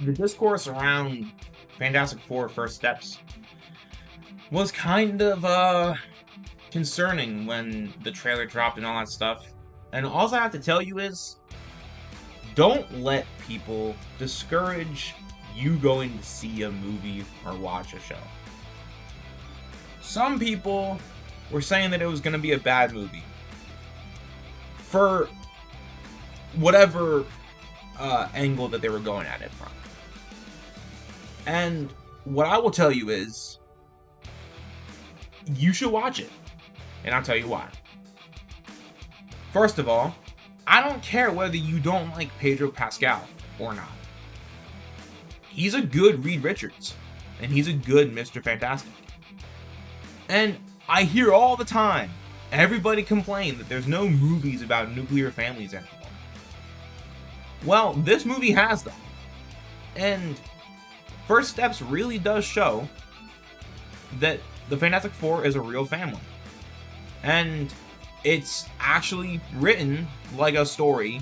the discourse around Fantastic Four First Steps was kind of concerning when the trailer dropped and all that stuff. And all I have to tell you is, don't let people discourage you going to see a movie or watch a show. Some people were saying that it was going to be a bad movie for whatever angle that they were going at it from. And what I will tell you is, you should watch it. And I'll tell you why. First of all, I don't care whether you don't like Pedro Pascal or not. He's a good Reed Richards. And he's a good Mr. Fantastic. And I hear all the time, everybody complain that there's no movies about nuclear families anymore. Well, this movie has them. And First Steps really does show that the Fantastic Four is a real family. And it's actually written like a story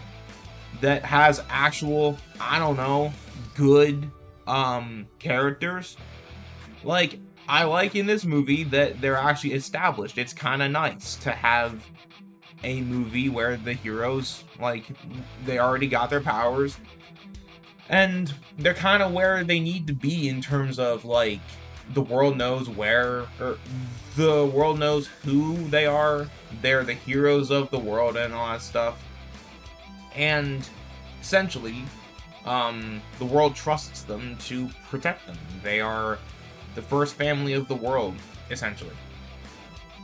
that has actual, I don't know, good characters. Like, I like in this movie that they're actually established. It's kind of nice to have a movie where the heroes, like, they already got their powers, and they're kind of where they need to be in terms of, like, the world knows where, or the world knows who they are. They're the heroes of the world and all that stuff. And essentially, the world trusts them to protect them. They are the first family of the world, essentially.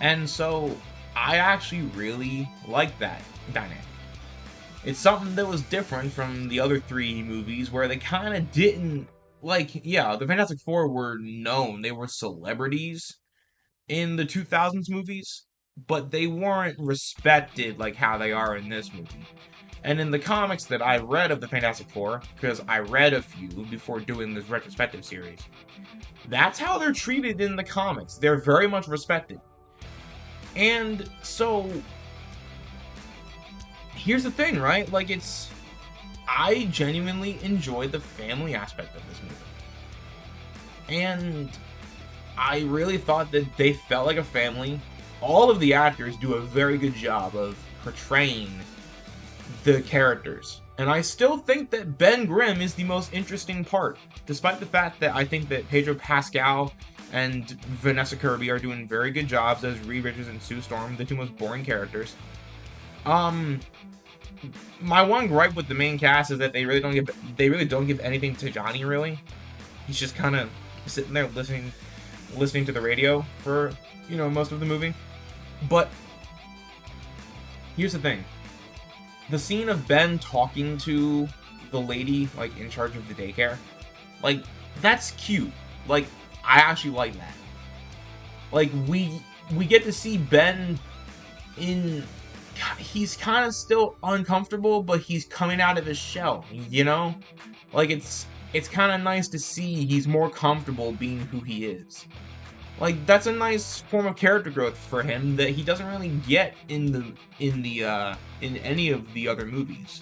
And so, I actually really like that dynamic. It's something that was different from the other three movies where they kind of didn't, like, yeah, the Fantastic Four were known. They were celebrities in the 2000s movies, but they weren't respected like how they are in this movie. And in the comics that I read of the Fantastic Four, because I read a few before doing this retrospective series, that's how they're treated in the comics. They're very much respected. And so, here's the thing, right? Like, I genuinely enjoyed the family aspect of this movie. And I really thought that they felt like a family. All of the actors do a very good job of portraying the characters. And I still think that Ben Grimm is the most interesting part, despite the fact that I think that Pedro Pascal and Vanessa Kirby are doing very good jobs as Reed Richards and Sue Storm, the two most boring characters. My one gripe with the main cast is that they really don't give anything to Johnny, really. He's just kind of sitting there listening to the radio for, most of the movie. But here's the thing. The scene of Ben talking to the lady, like, in charge of the daycare, like, that's cute. Like, I actually like that. Like, we get to see Ben he's kind of still uncomfortable, but he's coming out of his shell, Like, it's kind of nice to see he's more comfortable being who he is. Like, that's a nice form of character growth for him that he doesn't really get in any of the other movies.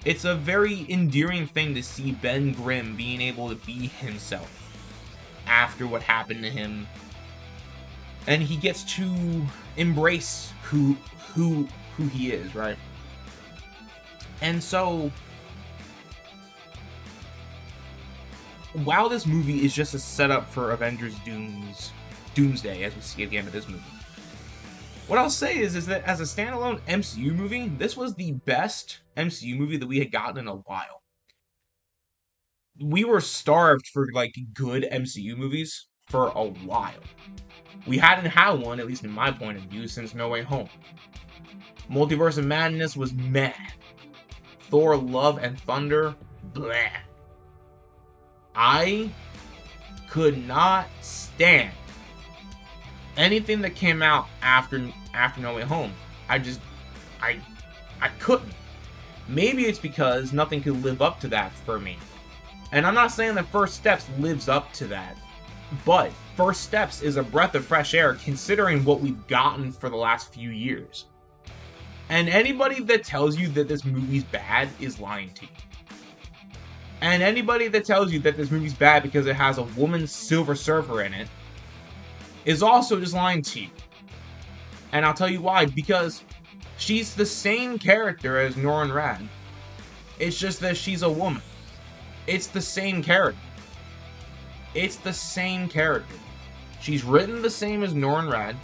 It's a very endearing thing to see Ben Grimm being able to be himself after what happened to him, and he gets to embrace who he is, right? And so, while this movie is just a setup for Avengers Doomsday, as we see at the end of this movie, what I'll say is that as a standalone MCU movie, this was the best MCU movie that we had gotten in a while. We were starved for, like, good MCU movies for a while. We hadn't had one, at least in my point of view, since No Way Home. Multiverse of Madness was meh. Thor: Love and Thunder, bleh. I could not stand anything that came out after No Way Home. I couldn't. Maybe it's because nothing could live up to that for me. And I'm not saying that First Steps lives up to that, but First Steps is a breath of fresh air considering what we've gotten for the last few years. And anybody that tells you that this movie's bad is lying to you. And anybody that tells you that this movie's bad because it has a woman Silver Surfer in it is also just lying to you. And I'll tell you why. Because she's the same character as Norrin Radd. It's just that she's a woman. It's the same character. It's the same character. She's written the same as Norrin Radd.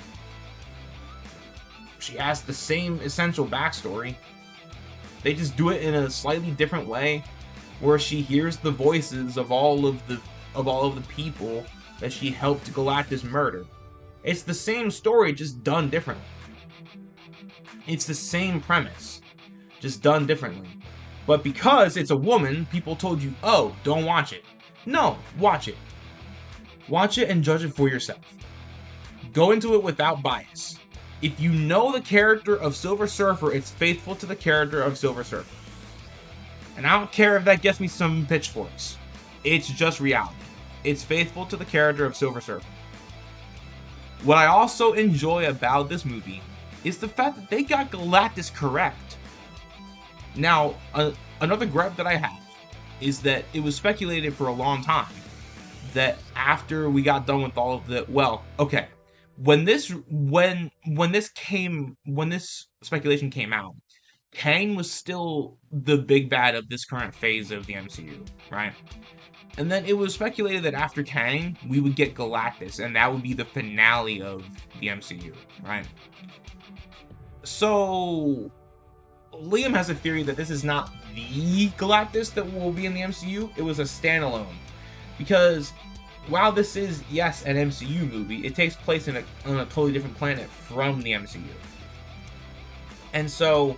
She has the same essential backstory. They just do it in a slightly different way, where she hears the voices of all of the people that she helped Galactus murder. It's the same story, just done differently. It's the same premise, just done differently. But because it's a woman, people told you, oh, don't watch it. No, watch it. Watch it and judge it for yourself. Go into it without bias. If you know the character of Silver Surfer, it's faithful to the character of Silver Surfer. And I don't care if that gets me some pitchforks. It's just reality. It's faithful to the character of Silver Surfer. What I also enjoy about this movie is the fact that they got Galactus correct. Now, another gripe that I have is that it was speculated for a long time that after we got done with all of the, well, okay, when this speculation came out, Kang was still the big bad of this current phase of the MCU, right? And then it was speculated that after Kang, we would get Galactus, and that would be the finale of the MCU, right? So Liam has a theory that this is not the Galactus that will be in the MCU. It was a standalone. Because while this is, yes, an MCU movie, it takes place on a totally different planet from the MCU. And so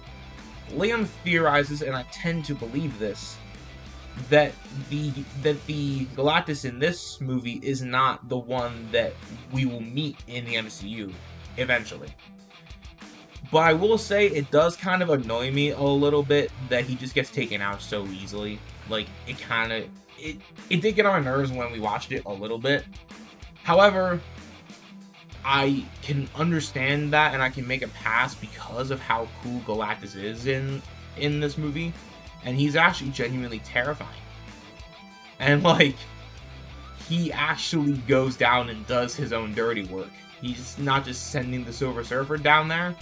Liam theorizes, and I tend to believe this, that the Galactus in this movie is not the one that we will meet in the MCU eventually. But I will say it does kind of annoy me a little bit that he just gets taken out so easily. Like, it did get on my nerves when we watched it a little bit. However, I can understand that, and I can make it pass because of how cool Galactus is in this movie. And he's actually genuinely terrifying. And, like, he actually goes down and does his own dirty work. He's not just sending the Silver Surfer down there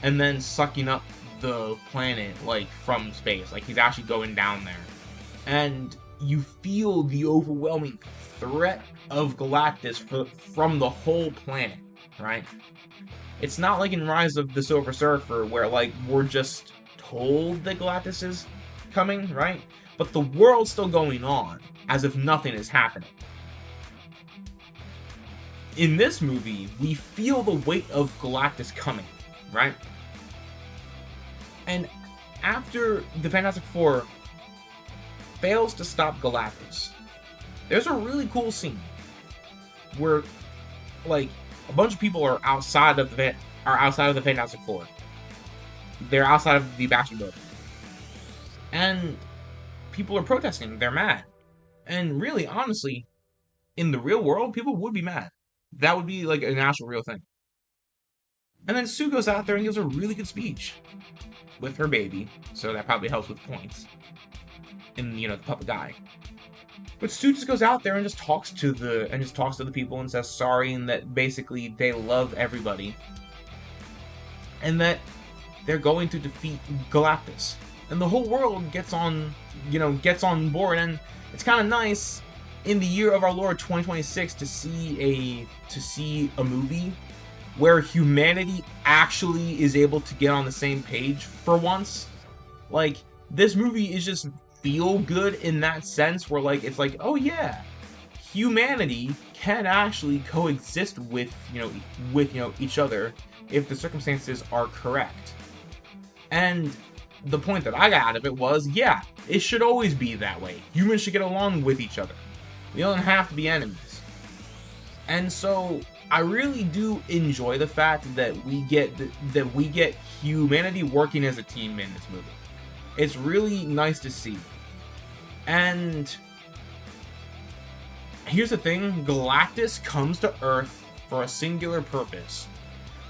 and then sucking up the planet, like, from space. Like, he's actually going down there. And you feel the overwhelming threat of Galactus from the whole planet, right? It's not like in Rise of the Silver Surfer where, like, we're just told that Galactus is coming, right? But the world's still going on, as if nothing is happening. In this movie, we feel the weight of Galactus coming, right? And after the Fantastic Four fails to stop Galactus, there's a really cool scene where, like, a bunch of people are outside of the Fantastic Four. They're outside of the Bastion building, and people are protesting. They're mad, and really, honestly, in the real world, people would be mad. That would be like an actual real thing. And then Sue goes out there and gives a really good speech with her baby, so that probably helps with points. And, you know, the puppet guy. But Sue just goes out there and just talks to the people and says sorry, and that basically they love everybody. And that they're going to defeat Galactus. And the whole world gets on board, and it's kind of nice in the year of our Lord 2026 to see a movie where humanity actually is able to get on the same page for once. Like, this movie is just feel good in that sense where, like, it's like, oh yeah, humanity can actually coexist with each other if the circumstances are correct. And the point that I got out of it was, yeah, it should always be that way. Humans should get along with each other. We don't have to be enemies. And so I really do enjoy the fact that we get humanity working as a team in this movie. It's really nice to see. And here's the thing, Galactus comes to Earth for a singular purpose.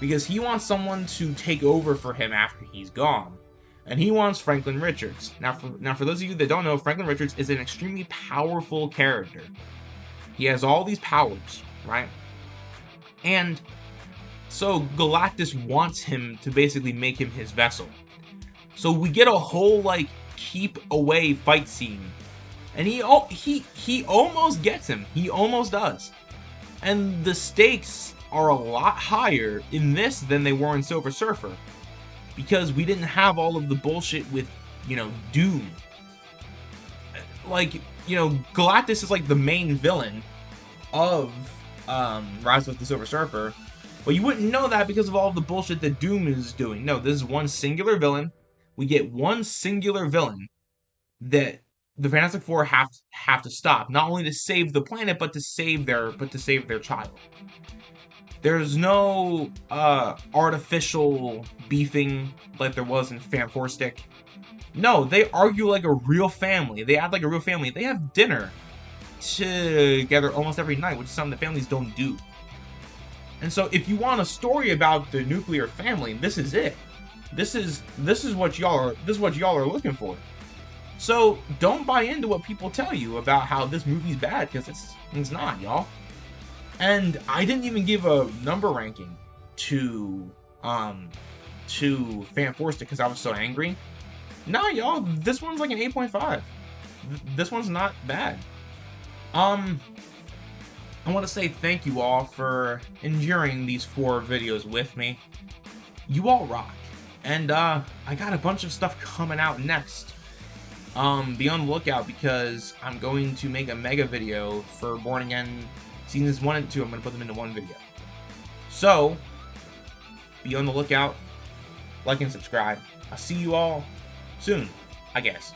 Because he wants someone to take over for him after he's gone. and he wants Franklin Richards. Now, for those of you that don't know, Franklin Richards is an extremely powerful character. He has all these powers, right? And so Galactus wants him to basically make him his vessel. So we get a whole like keep away fight scene, and he almost gets him. He almost does. And the stakes are a lot higher in this than they were in Silver Surfer, because we didn't have all of the bullshit with, you know, Doom. Like, you know, Galactus is like the main villain of Rise of the Silver Surfer, but you wouldn't know that because of all of the bullshit that Doom is doing. No, this is one singular villain. We get one singular villain that the Fantastic Four have to stop, not only to save the planet, but to save their child. There's no artificial beefing like there was in Fantastic. No, they argue like a real family. They act like a real family. They have dinner together almost every night, which is something that families don't do. And so, if you want a story about the nuclear family, this is it. This is what y'all are looking for. So don't buy into what people tell you about how this movie's bad, because it's not, y'all. And I didn't even give a number ranking to Fantastic because I was so angry. Nah, y'all, this one's like an 8.5. This one's not bad. I want to say thank you all for enduring these 4 videos with me. You all rock. And I got a bunch of stuff coming out next. Be on the lookout, because I'm going to make a mega video for Born Again Seasons 1 and 2. I'm going to put them into one video. So, be on the lookout. Like and subscribe. I'll see you all soon, I guess.